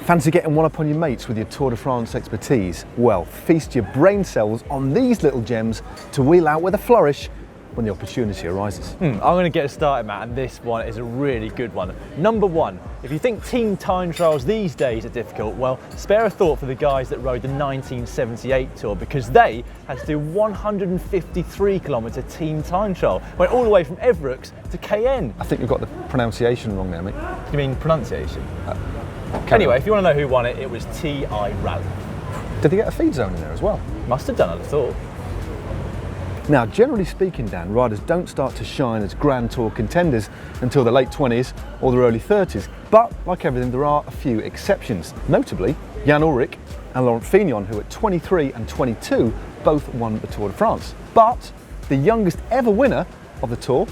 Fancy getting one up on your mates with your Tour de France expertise? Well, feast your brain cells on these little gems to wheel out with a flourish when the opportunity arises. I'm going to get us started, Matt, and this one is a really good one. Number one, if you think team time trials these days are difficult, well, spare a thought for the guys that rode the 1978 Tour, because they had to do 153-kilometre team time trial. Went all the way from Everux to Cayenne. I think you've got the pronunciation wrong there, mate. You mean pronunciation? Anyway, if you want to know who won it, it was T.I. Rally. Did they get a feed zone in there as well? Must have done, I'd have thought. Now, generally speaking, Dan, riders don't start to shine as Grand Tour contenders until the late 20s or their early 30s. But, like everything, there are a few exceptions. Notably, Jan Ullrich and Laurent Fignon, who at 23 and 22 both won the Tour de France. But the youngest ever winner of the Tour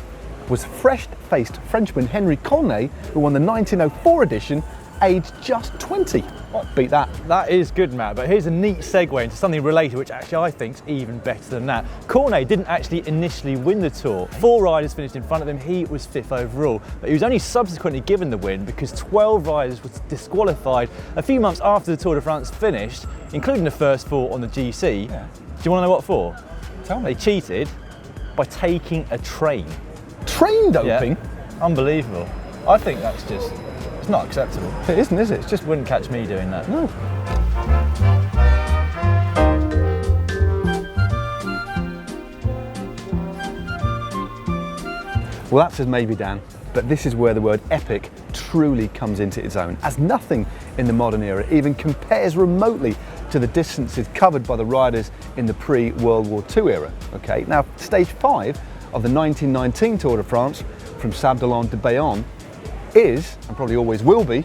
was fresh-faced Frenchman Henri Courtnay, who won the 1904 edition, aged just 20. What? Beat that. That is good, Matt, but here's a neat segue into something related, which actually I think is even better than that. Courtnay didn't actually initially win the Tour. 4 riders finished in front of him, he was 5th overall, but he was only subsequently given the win because 12 riders were disqualified a few months after the Tour de France finished, including the first 4 on the GC. Yeah. Do you want to know what for? Tell me. They cheated by taking a train. Train doping? Yeah. Unbelievable. I think that's just... it's not acceptable. It isn't, is it? It's just... wouldn't catch me doing that. No. Well, that says maybe, Dan, but this is where the word epic truly comes into its own, as nothing in the modern era even compares remotely to the distances covered by the riders in the pre-World War II era. Okay, now stage 5 of the 1919 Tour de France, from Sable to Bayonne, is, and probably always will be,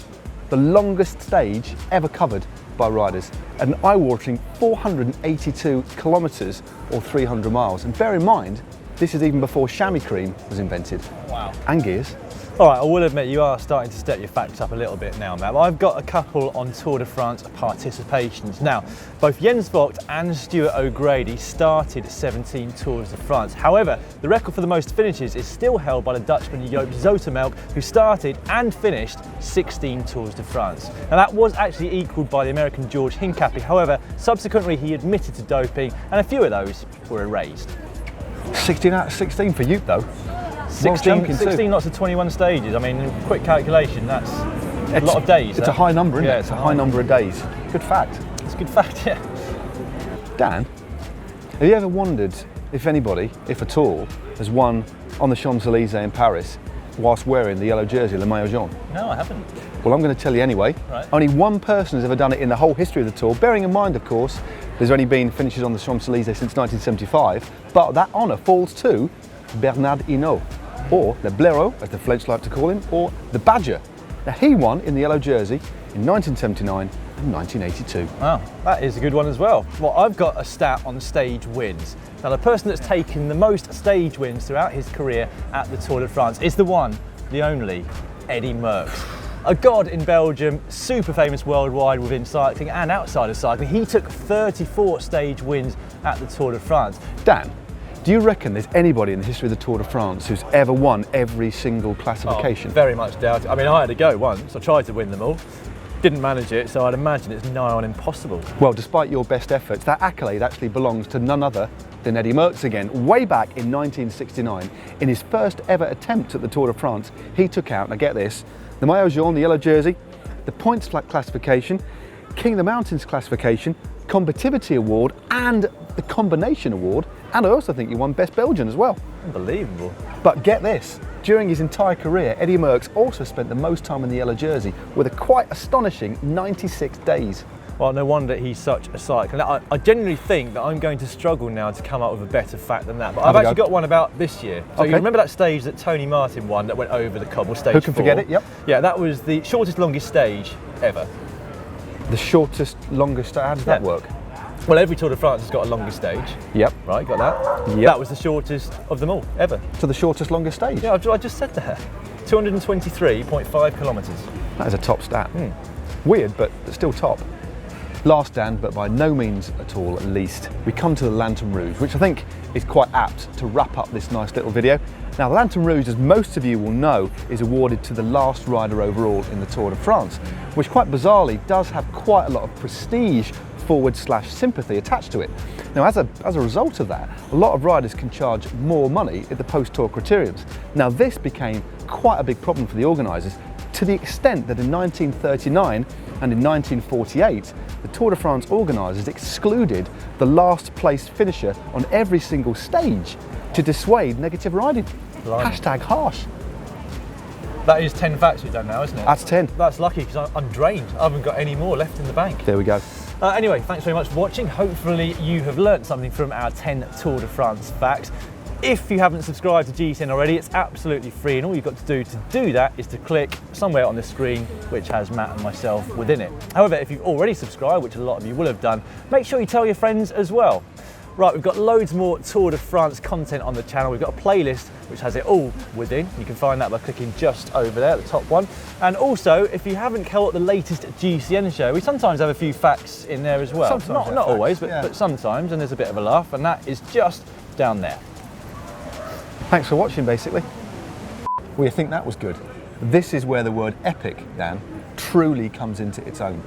the longest stage ever covered by riders, at an eye-watering 482 kilometres or 300 miles. And bear in mind, this is even before chamois cream was invented. Wow. And gears. All right, I will admit you are starting to step your facts up a little bit now, Matt. I've got a couple on Tour de France participations. Now, both Jens Vogt and Stuart O'Grady started 17 Tours de France. However, the record for the most finishes is still held by the Dutchman Joop Zoetemelk, who started and finished 16 Tours de France. Now, that was actually equalled by the American George Hincapie. However, subsequently he admitted to doping, and a few of those were erased. 16 out of 16 for Joop, though. 16 lots of 21 stages. I mean, quick calculation, that's a lot of days. It's a high number, isn't it? Yeah, it's a high number of days. Good fact. It's a good fact, yeah. Dan, have you ever wondered if anybody, if at all, has won on the Champs-Élysées in Paris whilst wearing the yellow jersey, le maillot jaune? No, I haven't. Well, I'm going to tell you anyway. Right. Only one person has ever done it in the whole history of the Tour, bearing in mind, of course, there's only been finishes on the Champs-Élysées since 1975, but that honour falls to Bernard Hinault, or the Blaireau, as the French like to call him, or the Badger. Now, he won in the yellow jersey in 1979 and 1982. Wow, that is a good one as well. Well, I've got a stat on stage wins. Now, the person that's taken the most stage wins throughout his career at the Tour de France is the one, the only, Eddy Merckx. A god in Belgium, super famous worldwide within cycling and outside of cycling. He took 34 stage wins at the Tour de France. Dan, do you reckon there's anybody in the history of the Tour de France who's ever won every single classification? Oh, very much doubt it. I mean, I had to go once. I tried to win them all. Didn't manage it, so I'd imagine it's nigh on impossible. Well, despite your best efforts, that accolade actually belongs to none other than Eddy Merckx again. Way back in 1969, in his first ever attempt at the Tour de France, he took out, now get this, the maillot jaune, the yellow jersey, the points classification, King of the Mountains classification, Combativity Award, and the Combination Award, and I also think he won Best Belgian as well. Unbelievable. But get this, during his entire career, Eddy Merckx also spent the most time in the yellow jersey with a quite astonishing 96 days. Well, no wonder he's such a cycler. I genuinely think that I'm going to struggle now to come up with a better fact than that. But I've actually got one about this year. So okay. You remember that stage that Tony Martin won that went over the cobble, stage 4? Who can forget it? Yep. Yeah, that was the shortest, longest stage ever. The shortest, longest, how does that work? Well, every Tour de France has got a longest stage. Yep. Right, got that? Yep. That was the shortest of them all, ever. So the shortest, longest stage? Yeah, I just said that. 223.5 kilometres. That is a top stat. Weird, but still top. Last, Dan, but by no means at all least, we come to the Lanterne Rouge, which I think is quite apt to wrap up this nice little video. Now, the Lanterne Rouge, as most of you will know, is awarded to the last rider overall in the Tour de France, which quite bizarrely does have quite a lot of prestige / sympathy attached to it. Now, as a result of that, a lot of riders can charge more money at the post-tour criteriums. Now, this became quite a big problem for the organisers, to the extent that in 1939 and in 1948, the Tour de France organisers excluded the last place finisher on every single stage to dissuade negative riding. Blimey. Hashtag harsh. That is 10 facts we've done now, isn't it? That's 10. That's lucky because I'm drained. I haven't got any more left in the bank. There we go. Anyway, thanks very much for watching. Hopefully you have learnt something from our 10 Tour de France facts. If you haven't subscribed to GCN already, it's absolutely free, and all you've got to do that is to click somewhere on the screen which has Matt and myself within it. However, if you've already subscribed, which a lot of you will have done, make sure you tell your friends as well. Right, we've got loads more Tour de France content on the channel. We've got a playlist which has it all within. You can find that by clicking just over there, the top one. And also, if you haven't caught the latest GCN show, we sometimes have a few facts in there as well. Sometimes not always, yeah. but sometimes, and there's a bit of a laugh, and that is just down there. Thanks for watching, basically. Well, you think that was good? This is where the word epic, Dan, truly comes into its own.